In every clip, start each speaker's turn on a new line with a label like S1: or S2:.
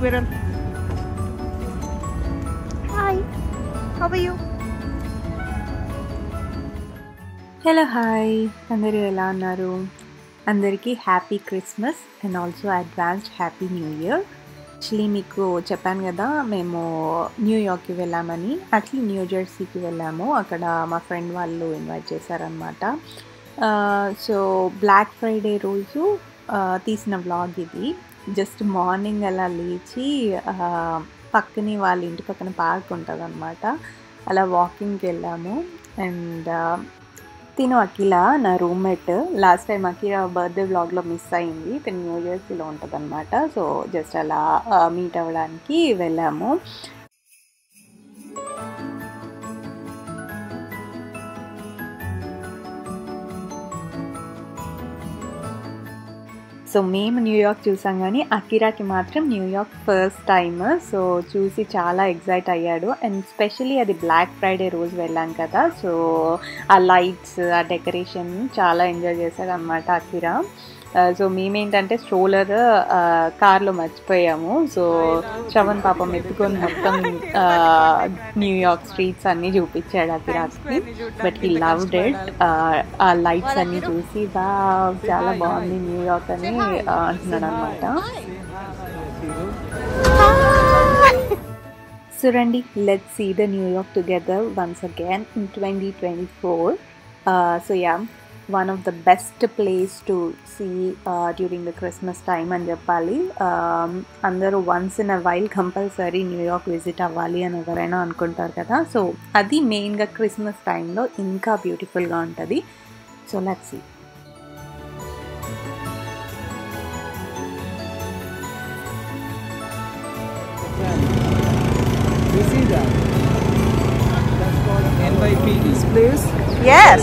S1: squirrel. Hi, how are you?
S2: Hello hi, అందరూ ఎలా ఉన్నారు? అందరికీ happy Christmas and also advanced happy new year. Actually మీకు చెప్పాను కదా, మేము న్యూయార్క్కి వెళ్ళామని. యాక్చువల్లీ న్యూ జెర్సీకి వెళ్ళాము. అక్కడ మా ఫ్రెండ్ వాళ్ళు ఇన్వైట్ చేశారనమాట. సో బ్లాక్ ఫ్రైడే రోజు తీసిన వ్లాగ్ ఇది. జస్ట్ మార్నింగ్ అలా లేచి పక్కనే వాళ్ళ ఇంటి పక్కన పార్క్ ఉంటుంది అనమాట, అలా వాకింగ్కి వెళ్ళాము. అండ్ తిను అఖిల, నా రూమ్మేట్. లాస్ట్ టైం అఖిల బర్త్డే వ్లాగ్లో మిస్ అయింది. తను న్యూ జెర్సీలో ఉంటుంది అనమాట. సో జస్ట్ అలా మీట్ అవ్వడానికి వెళ్ళాము. సో మేము న్యూయార్క్ చూసాం, కానీ అకిరాకి మాత్రం న్యూయార్క్ ఫస్ట్ టైమ్. సో చూసి చాలా ఎగ్జైట్ అయ్యాడు. అండ్ స్పెషలీ అది బ్లాక్ ఫ్రైడే రోజు వెళ్ళాం కదా, సో ఆ లైట్స్, ఆ డెకరేషన్ చాలా ఎంజాయ్ చేశాడు అనమాట అకిరా. సో మేమేంటంటే స్ట్రోలర్ కార్లో మర్చిపోయాము. సో శ్రవణ్ పాపం ఎత్తుకొని మొత్తం న్యూయార్క్ స్ట్రీట్స్ అన్నీ చూపించాడు అకిరాకి. But he loved it. ఆ లైట్స్ అన్నీ చూసి చాలా బాగుంది న్యూయార్క్ అని అంటున్నాడు అనమాట. సో రండి, let's see the New York together once again in 2024. So yeah, one of the best place to see during the Christmas time అని చెప్పాలి. అందరూ once in a while compulsory New York visit అవ్వాలి అని ఎవరైనా అనుకుంటారు కదా. సో అది మెయిన్గా క్రిస్మస్ టైంలో ఇంకా బ్యూటిఫుల్గా ఉంటుంది. So let's see.
S3: You see that? That's called NYPD. This place?
S1: Yes.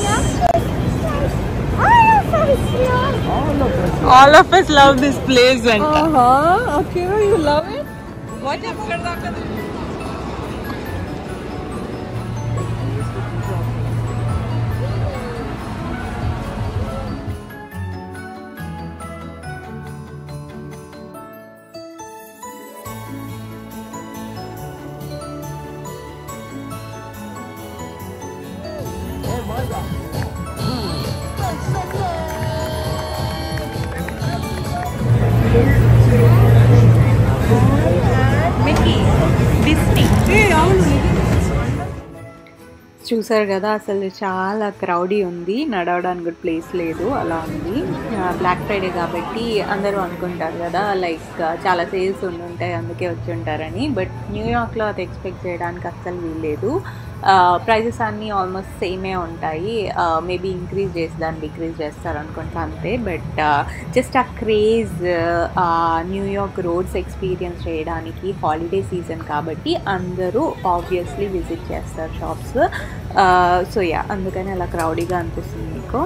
S2: All of us love this place.
S1: Okay, you love it?
S2: What is చూసారు కదా, అసలు చాలా క్రౌడీ ఉంది, నడవడానికి కూడా ప్లేస్ లేదు, అలా ఉంది. బ్లాక్ ఫ్రైడే కాబట్టి అందరూ అనుకుంటారు కదా, లైక్ చాలా సేల్స్ ఉండుంటాయి అందుకే వచ్చి ఉంటారని. బట్ న్యూయార్క్లో అది ఎక్స్పెక్ట్ చేయడానికి అస్సలు వీల్లేదు. ప్రైజెస్ అన్నీ ఆల్మోస్ట్ సేమే ఉంటాయి. మేబీ ఇంక్రీజ్ చేసి దాన్ని డిక్రీజ్ చేస్తారు అనుకుంటా, అంతే. బట్ జస్ట్ ఆ క్రేజ్, న్యూయార్క్ రోడ్స్ ఎక్స్పీరియన్స్ చేయడానికి హాలిడే సీజన్ కాబట్టి అందరూ ఆబ్వియస్లీ విజిట్ చేస్తారు షాప్స్. సో యా, అందుకని అలా క్రౌడీగా అనిపిస్తుంది మీకు.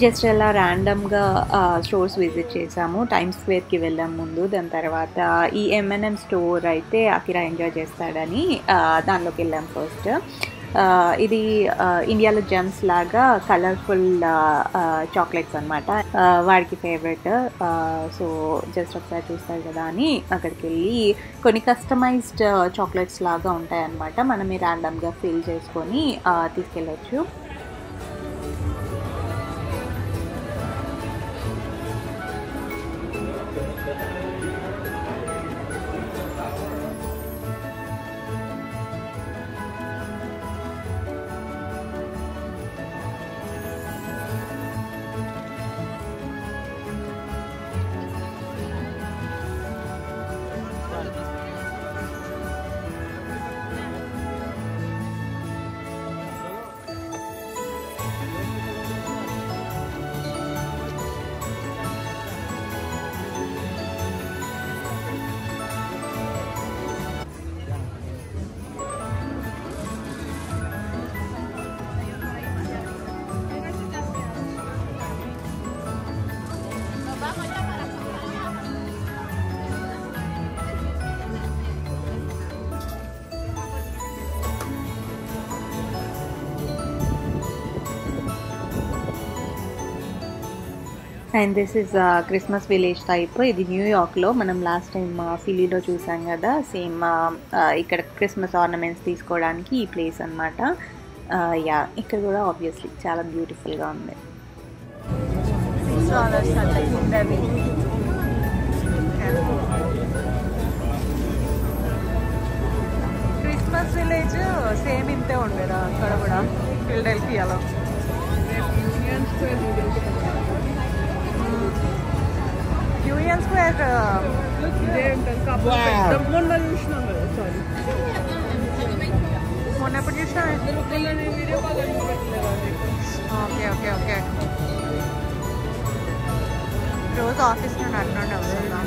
S2: జస్ట్ అలా ర్యాండమ్గా స్టోర్స్ విజిట్ చేసాము. టైమ్స్ స్క్వేర్కి వెళ్ళాం ముందు. దాని తర్వాత ఈ M&M స్టోర్ అయితే అకిరా ఎంజాయ్ చేస్తాడని దానిలోకి వెళ్ళాం ఫస్ట్. ఇది ఇండియాలో జెమ్స్ లాగా కలర్ఫుల్ చాక్లెట్స్ అనమాట, వాడికి ఫేవరెట్. సో జస్ట్ ఒకసారి చూస్తారు కదా అని అక్కడికి వెళ్ళి కొన్ని కస్టమైజ్డ్ చాక్లెట్స్ లాగా ఉంటాయన్నమాట, మనమే ర్యాండమ్గా ఫిల్ చేసుకొని తీసుకెళ్ళచ్చు. And this is Christmas village type. ఇది న్యూయార్క్లో. మనం లాస్ట్ టైం ఫిలీలో చూసాం కదా, సేమ్ ఇక్కడ క్రిస్మస్ ఆర్నమెంట్స్ తీసుకోవడానికి ఈ ప్లేస్ అనమాట. యా, ఇక్కడ కూడా ఆబ్వియస్లీ చాలా బ్యూటిఫుల్గా ఉంది.
S1: క్రిస్మస్ విలేజ్ సేమ్ ఇంతే ఉండేదా అక్కడ కూడా, ఫిలడెల్ఫియాలో. యూనియన్ స్క్వేర్ మొన్న ఎప్పుడు చూసినా. Okay okay okay. రోజు ఆఫీస్ నుండి అట్నుండి వస్తుందా?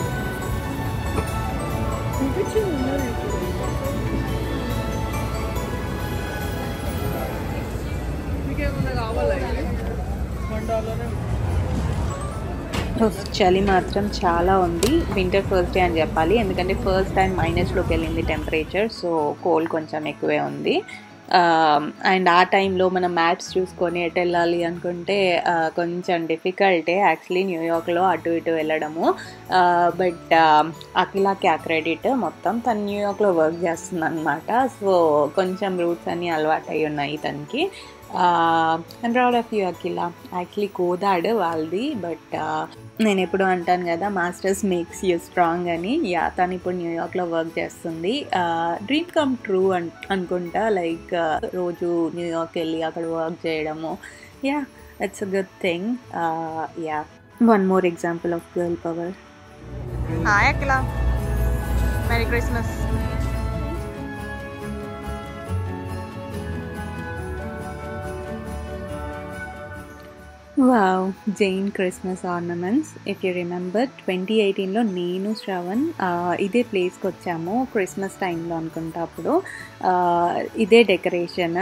S2: చలి మాత్రం చాలా ఉంది. వింటర్ ఫస్ట్ డే అని చెప్పాలి, ఎందుకంటే ఫస్ట్ టైం మైనస్లోకి వెళ్ళింది టెంపరేచర్. సో కోల్డ్ కొంచెం ఎక్కువే ఉంది. అండ్ ఆ టైంలో మనం మ్యాప్స్ చూసుకొని ఎటు వెళ్ళాలి అనుకుంటే కొంచెం డిఫికల్టే యాక్చువల్లీ న్యూయార్క్లో అటు ఇటు వెళ్ళడము. బట్ అఖిలాకి ఆ క్రెడిట్ మొత్తం. తను న్యూయార్క్లో వర్క్ చేస్తుంది అనమాట. సో కొంచెం రూట్స్ అన్నీ అలవాటు అయి ఉన్నాయి తనకి. I'm proud of you Akhila. Actually Kodad వాళ్ళది, బట్ నేను ఎప్పుడు అంటాను కదా, మాస్టర్స్ మేక్స్ యూ స్ట్రాంగ్ అని. యా, తను ఇప్పుడు న్యూయార్క్లో వర్క్ చేస్తుంది. డ్రీమ్ కమ్ ట్రూ అనుకుంటా. లైక్ రోజు న్యూయార్క్ వెళ్ళి అక్కడ వర్క్ చేయడము. Yeah, it's a good thing. Yeah, one more example of girl power.
S1: Hi Akhila, merry Christmas.
S2: Wow, జైన్ Christmas ornaments. If you remember 2018లో నేను శ్రవణ్ ఇదే ప్లేస్కి వచ్చాము క్రిస్మస్ టైంలో అనుకుంటా. అప్పుడు ఇదే డెకరేషన్.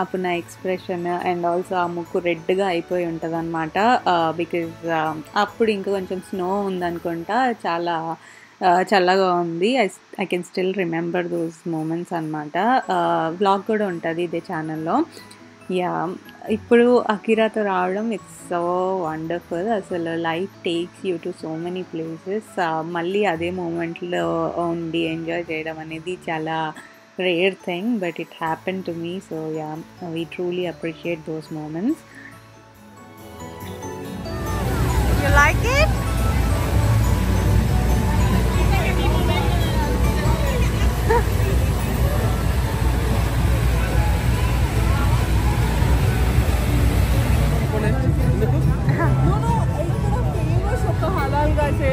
S2: అప్పుడు నా ఎక్స్ప్రెషన్ అండ్ ఆల్సో ఆ ముక్కు రెడ్గా అయిపోయి ఉంటుంది అనమాట. బికాజ్ అప్పుడు ఇంకా కొంచెం స్నో ఉందనుకుంటా, చాలా చల్లగా ఉంది. I can still remember those moments అనమాట. వ్లాగ్ కూడా ఉంటుంది ఇదే ఛానల్లో. యా, ఇప్పుడు అకిరాతో రావడం ఇట్స్ సో వండర్ఫుల్. అసలు life takes you to so many places. మళ్ళీ అదే మూమెంట్లో ఉండి ఎంజాయ్ చేయడం అనేది చాలా rare thing, but it happen to me. So yeah, we truly appreciate those moments.
S1: You like it?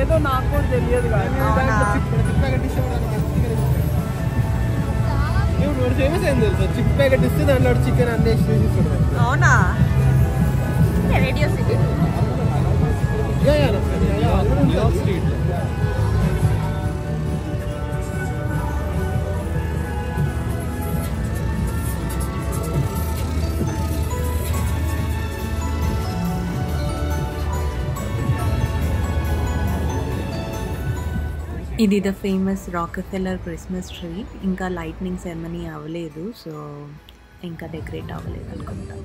S3: ఏదో నాకు కూడా తెలియదు ఇప్పుడు ఫేమస్ అయింది తెలుసా, చిక్ ప్యాకెట్ ఇస్తే దాంట్లో చికెన్ అన్నీ
S1: అవునా? Radio city
S3: street.
S2: ఇది the famous Rockefeller Christmas tree. ఇంకా లైట్నింగ్ సెరమనీ అవ్వలేదు, సో ఇంకా డెకరేట్ అవ్వలేదు అనుకుంటా.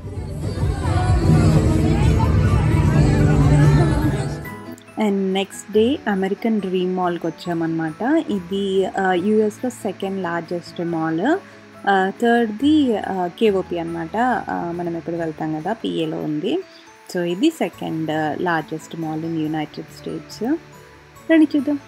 S2: And next day American dream మాల్కి వచ్చామన్నమాట. ఇది యూఎస్లో సెకండ్ లార్జెస్ట్ మాల్. థర్డ్ది కేఓపి అనమాట. మనం ఎప్పుడు వెళ్తాం కదా, పిఏలో ఉంది. సో ఇది second largest mall in United States. రండి చూద్దాం.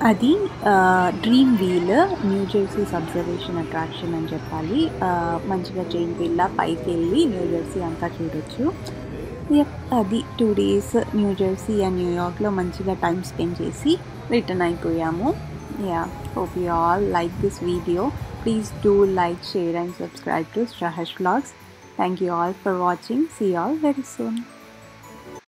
S2: అది dream wheel, New Jersey's observation attraction అని చెప్పాలి. మంచిగా చైన్ వీల్ పైకి వెళ్ళి న్యూ జెర్సీ అంతా చూడొచ్చు. అది 2 days న్యూ జెర్సీ అండ్ న్యూయార్క్లో మంచిగా టైం స్పెండ్ చేసి రిటర్న్ అయిపోయాము. Hope you all like this video. Please do like, share and subscribe to Strahash Vlogs. Thank you all for watching. See you all very soon.